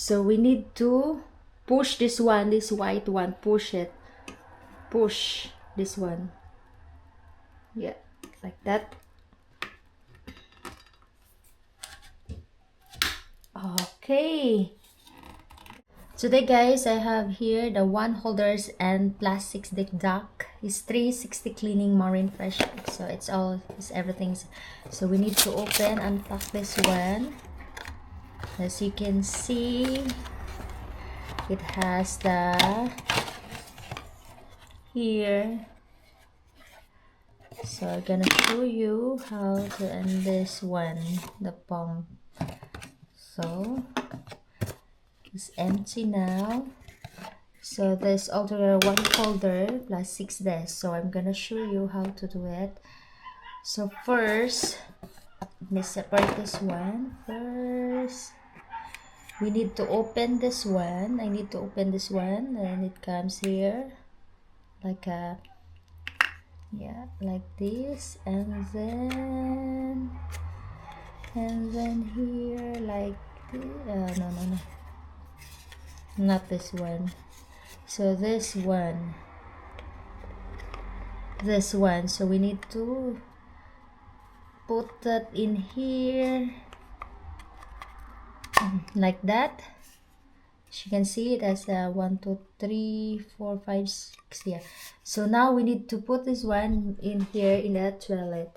So we need to push this one, this white one, push it. Push this one. Yeah, like that. Okay. Today guys, I have here the one holders and plastic stick duck. It's 360 cleaning marine fresh. So it's everything's. So we need to open, unpack this one. As you can see, it has the here. So I'm gonna show you how to end this one, the pump. So it's empty now. So there's altogether one folder plus 6 desks. So I'm gonna show you how to do it. So first, let me separate this one. First, we need to open this one. I need to open this one, and it comes here like a, yeah, like this, and then here like this. No, not this one. So this one, so we need to put that in here like that. As you can see, it has 1 2 3 4 5 6. Yeah, so now we need to put this one in here in the toilet.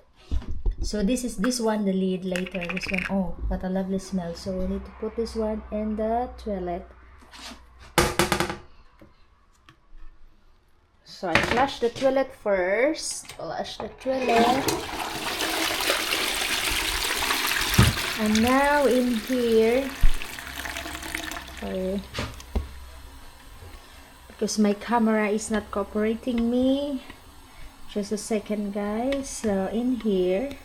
So this one, the lid later. This one, oh, what a lovely smell. So we need to put this one in the toilet. So I flush the toilet first. Flush the toilet. And now in here, sorry, because my camera is not cooperating me. Just a second guys. So in here,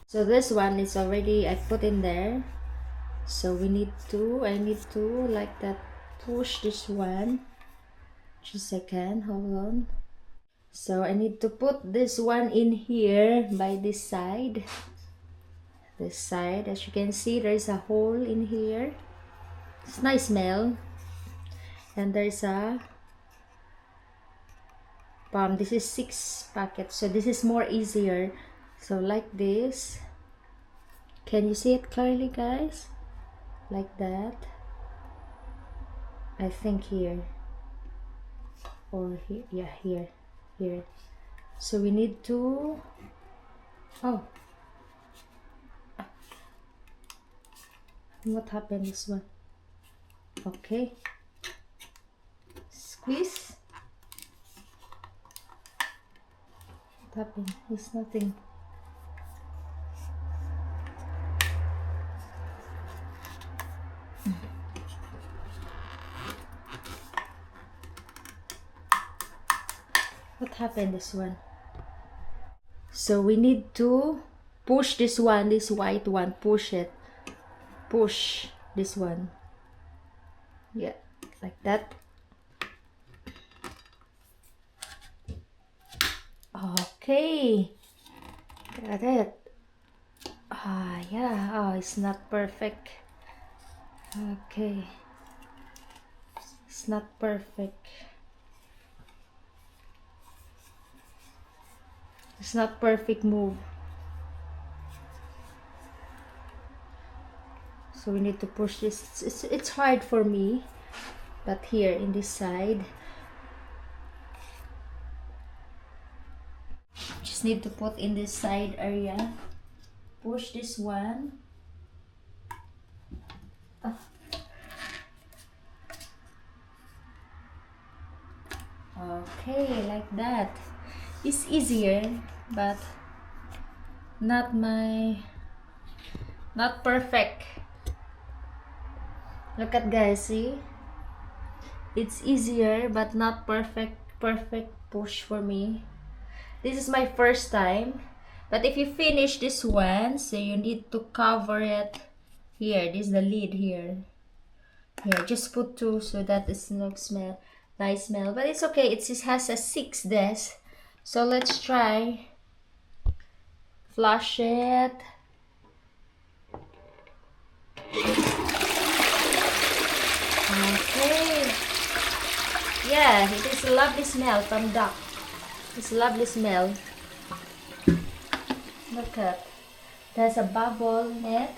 so this one is already, I put in there. So I need to like that, push this one. Just a second, hold on. So I need to put this one in here by this side. This side, as you can see, there's a hole in here. It's nice smell. And there's a palm. This is 6 packets, so this is more easier. So like this. Can you see it clearly guys? Like that. I think here. Or here. Yeah, here. So we need to, oh, what happened this one? Okay, squeeze. What happened? It's nothing. What happened this one? So we need to push this one, this white one, push it. Push this one. Yeah, like that. Okay, got it. Yeah, oh, it's not perfect. Okay, it's not perfect. It's not perfect move. So we need to push this. It's hard for me, but here in this side, just need to put in this side area. Push this one. Okay, like that. It's easier, but not perfect. Look at guys, see? It's easier but not perfect push for me. This is my first time. But if you finish this one, so you need to cover it here. This is the lid here. Here, just put 2 so that it's no smell, nice smell. But it's okay. It has a 6 desk. So let's try. Flush it. Yeah, it is a lovely smell from duck. It's a lovely smell. Look at, there's a bubble in it.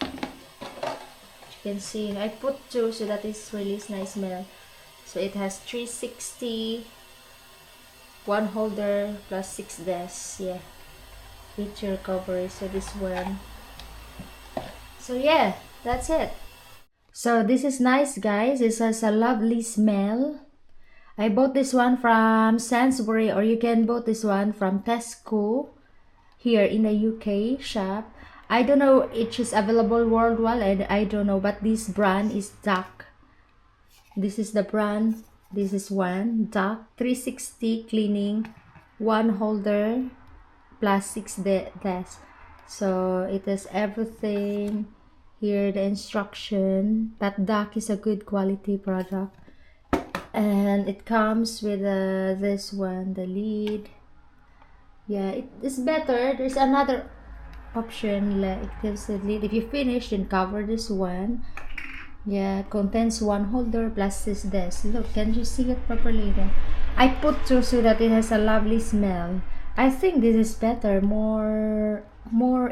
You can see I put 2 so that it's really nice smell. So it has 360, 1 holder plus 6 desks. Yeah, feature coverage. So this one. So yeah, that's it. So this is nice, guys. It has a lovely smell. I bought this one from Sainsbury, or you can bought this one from Tesco here in the UK shop. I don't know it is available worldwide, and I don't know, but this brand is Duck. This is the brand. This is one Duck 360 cleaning, 1 holder plus 6 desks. So it has everything here, the instruction, but Duck is a good quality product. And it comes with this one, the lid. Yeah, it is better. There's another option, like it gives the lid. If you finish, then cover this one. Yeah, contains 1 holder plus this. Look, can you see it properly there? I put 2 so that it has a lovely smell. I think this is better, more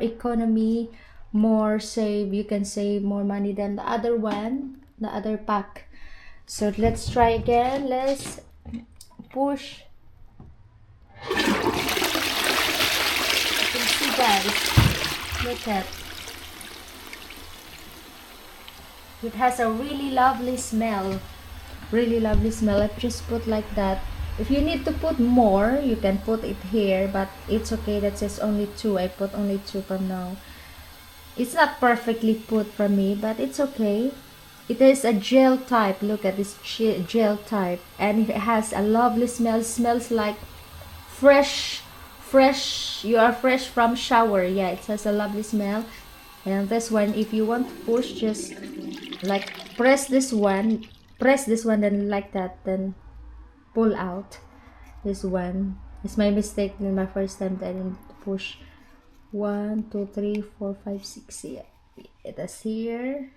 economy, more save. You can save more money than the other one, the other pack. So let's try again. Let's push. You can see, guys. Look at. It has a really lovely smell. Really lovely smell. I've just put like that. If you need to put more, you can put it here, but it's okay. That says only 2. I put only 2 from now. It's not perfectly put from me, but it's okay. It is a gel type. Look at this gel type, and it has a lovely smell. It smells like fresh. You are fresh from shower. Yeah, it has a lovely smell. And this one, if you want to push, just like press this one, then like that, then pull out this one. It's my mistake in my first time that I didn't push. 1 2 3 4 5 6. Yeah, it is here.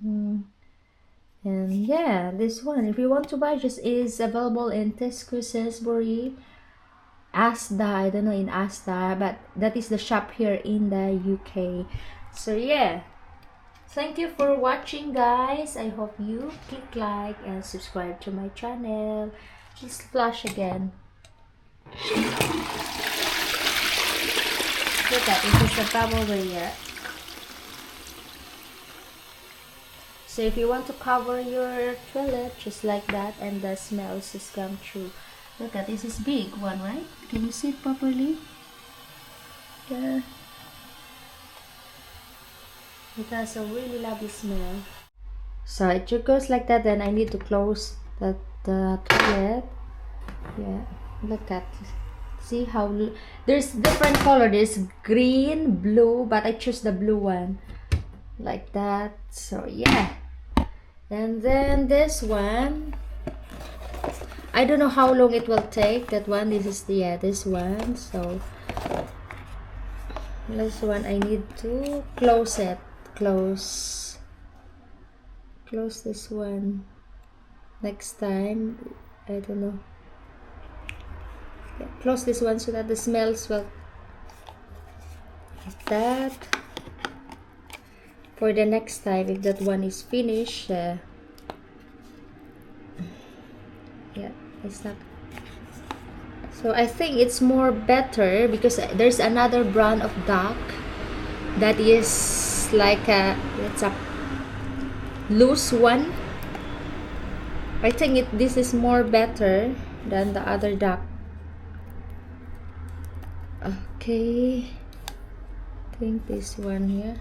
And yeah, this one, if you want to buy, just is available in Tesco, Sainsbury, Asda. I don't know in Asda, but that is the shop here in the UK. So yeah, thank you for watching, guys. I hope you click like and subscribe to my channel. Just flash again. Look at it, it's a bubble layer. So if you want to cover your toilet just like that, and the smells just come through. Look at this, is big one, right? Can you see it properly? Yeah. It has a really lovely smell. So it just goes like that. Then I need to close the toilet. Yeah, look at, see how there's different color. There's green, blue, but I choose the blue one like that. So yeah. And then this one, I don't know how long it will take. That one, this is the this one. So this one I need to close it. Close this one. Next time, I don't know. Yeah, close this one so that the smells will like that. For the next time, if that one is finished, yeah, it's not. So I think it's more better because there's another brand of Duck that is like it's a loose one. I think this is more better than the other Duck. Okay, I think this one here.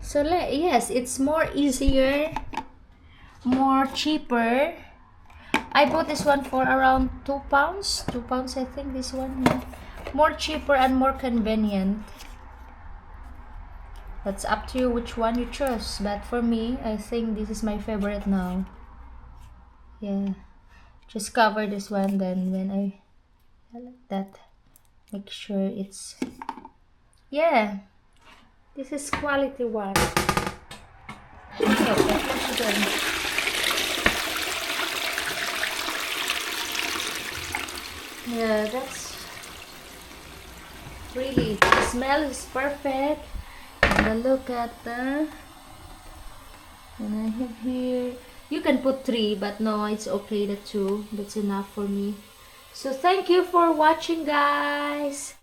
So yes, it's more easier, more cheaper. I bought this one for around £2. £2, I think, this one. Yeah. More cheaper and more convenient. That's up to you which one you choose. But for me, I think this is my favorite now. Yeah. Just cover this one, then when I like that, make sure it's, yeah, this is quality one. Okay, Yeah, that's really, the smell is perfect. And then look at the, and I have here, you can put 3, but no, it's okay, the 2. That's enough for me. So thank you for watching, guys.